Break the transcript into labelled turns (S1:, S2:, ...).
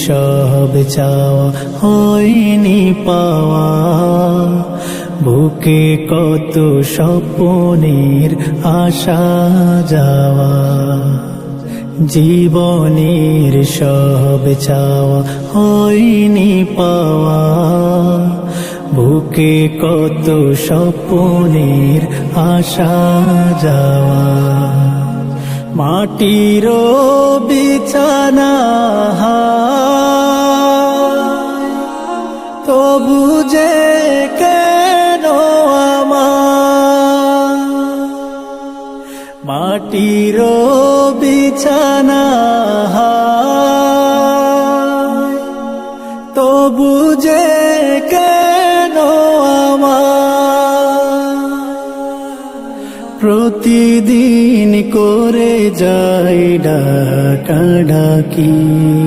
S1: সব চাওয়া হয়নি পাওয়া, বুকে কত স্বপ্নের আসা যাওয়া। জীবনের সব চাওয়া হয়নি পাওয়া, বুকে কত স্বপ্নের আসা যাওয়া। মাটির বিছানা তবু যে কেন আমার, মাটির বিছানা তবু যে কেন আমার, প্রতিদিন করে যাই ডাকাডাকি।